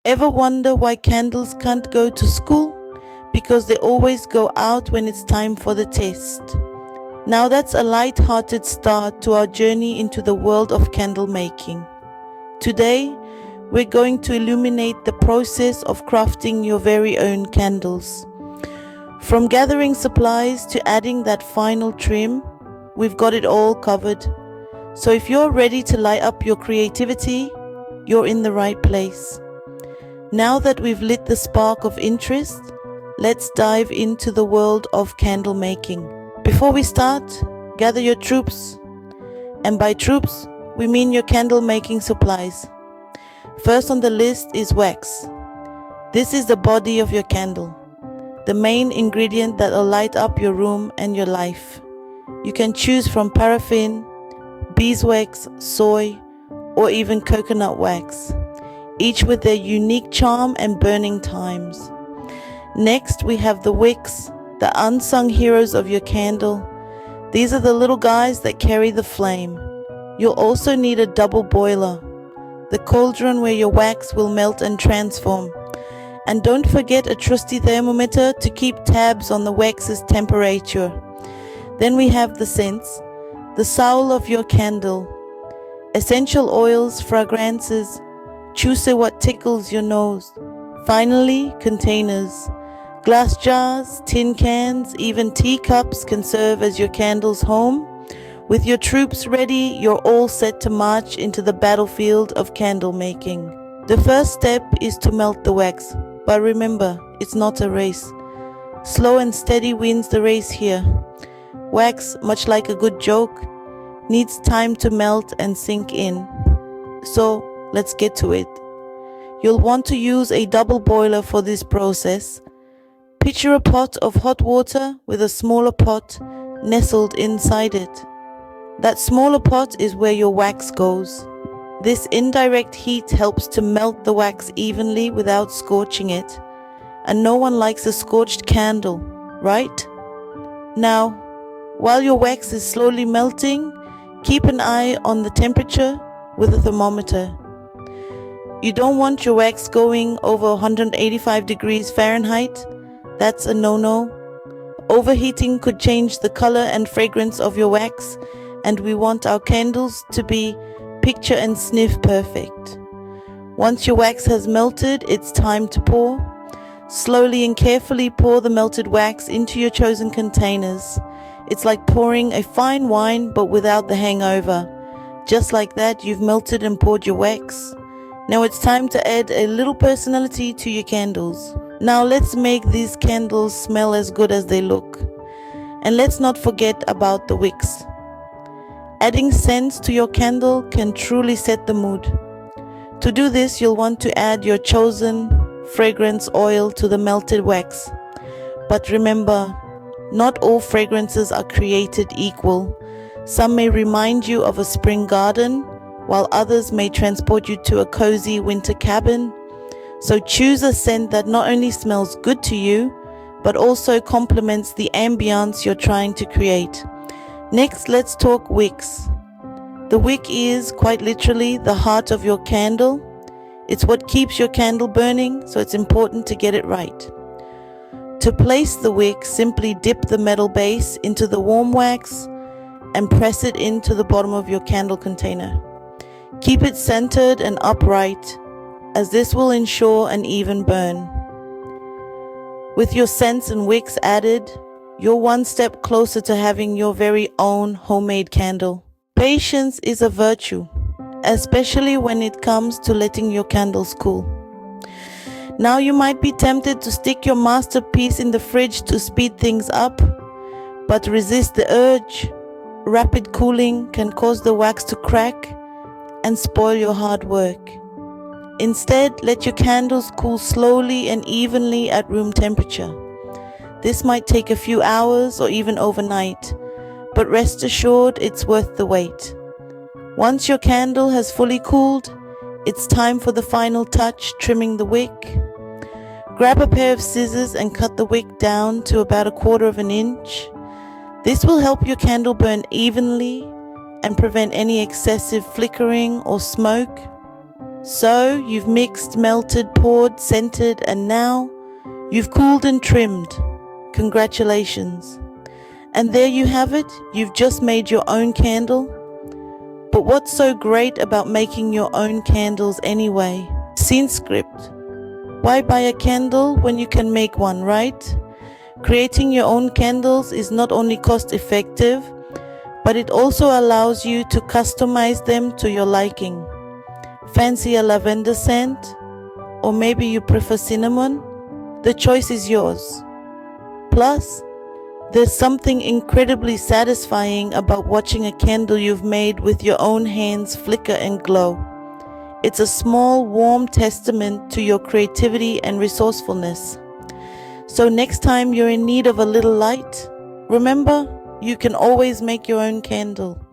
Ever wonder why candles can't go to school? Because they always go out when it's time for the test. Now that's a light-hearted start to our journey into the world of candle making. Today, we're going to illuminate the process of crafting your very own candles. From gathering supplies to adding that final trim, we've got it all covered. So if you're ready to light up your creativity, you're in the right place. Now that we've lit the spark of interest, let's dive into the world of candle making. Before we start, gather your troops. And by troops, we mean your candle making supplies. First on the list is wax. This is the body of your candle, the main ingredient that will light up your room and your life. You can choose from paraffin, beeswax, soy, or even coconut wax, each with their unique charm and burning times. Next, we have the wicks, the unsung heroes of your candle. These are the little guys that carry the flame. You'll also need a double boiler, the cauldron where your wax will melt and transform. And don't forget a trusty thermometer to keep tabs on the wax's temperature. Then we have the scents, the soul of your candle. Essential oils, fragrances, choose what tickles your nose. Finally, containers. Glass jars, tin cans, even teacups can serve as your candle's home. With your troops ready, you're all set to march into the battlefield of candle making. The first step is to melt the wax, but remember, it's not a race. Slow and steady wins the race here. Wax, much like a good joke, needs time to melt and sink in. So, let's get to it. You'll want to use a double boiler for this process. Picture a pot of hot water with a smaller pot nestled inside it. That smaller pot is where your wax goes. This indirect heat helps to melt the wax evenly without scorching it. And no one likes a scorched candle, right? Now, while your wax is slowly melting, keep an eye on the temperature with a thermometer. You don't want your wax going over 185 degrees Fahrenheit. That's a no-no. Overheating could change the color and fragrance of your wax, and we want our candles to be picture and sniff perfect. Once your wax has melted, it's time to pour. Slowly and carefully pour the melted wax into your chosen containers. It's like pouring a fine wine but without the hangover. Just like that, you've melted and poured your wax. Now it's time to add a little personality to your candles. Now let's make these candles smell as good as they look. And let's not forget about the wicks. Adding scents to your candle can truly set the mood. To do this, you'll want to add your chosen fragrance oil to the melted wax. But remember, not all fragrances are created equal. Some may remind you of a spring garden, while others may transport you to a cozy winter cabin. So choose a scent that not only smells good to you, but also complements the ambience you're trying to create. Next, let's talk wicks. The wick is, quite literally, the heart of your candle. It's what keeps your candle burning, so it's important to get it right. To place the wick, simply dip the metal base into the warm wax and press it into the bottom of your candle container. Keep it centered and upright, as this will ensure an even burn. With your scents and wicks added, you're one step closer to having your very own homemade candle. Patience is a virtue, especially when it comes to letting your candles cool. Now you might be tempted to stick your masterpiece in the fridge to speed things up, but resist the urge. Rapid cooling can cause the wax to crack and spoil your hard work. Instead, let your candles cool slowly and evenly at room temperature. This might take a few hours or even overnight, but rest assured it's worth the wait. Once your candle has fully cooled, it's time for the final touch, trimming the wick. Grab a pair of scissors and cut the wick down to about 1/4 inch. This will help your candle burn evenly and prevent any excessive flickering or smoke. So you've mixed, melted, poured, scented, and now you've cooled and trimmed. Congratulations. And there you have it, you've just made your own candle. But what's so great about making your own candles anyway? Scene script. Why buy a candle when you can make one, right? Creating your own candles is not only cost effective, but it also allows you to customize them to your liking. Fancy a lavender scent? Or maybe you prefer cinnamon? The choice is yours. Plus, there's something incredibly satisfying about watching a candle you've made with your own hands flicker and glow. It's a small, warm testament to your creativity and resourcefulness. So next time you're in need of a little light, remember, you can always make your own candle.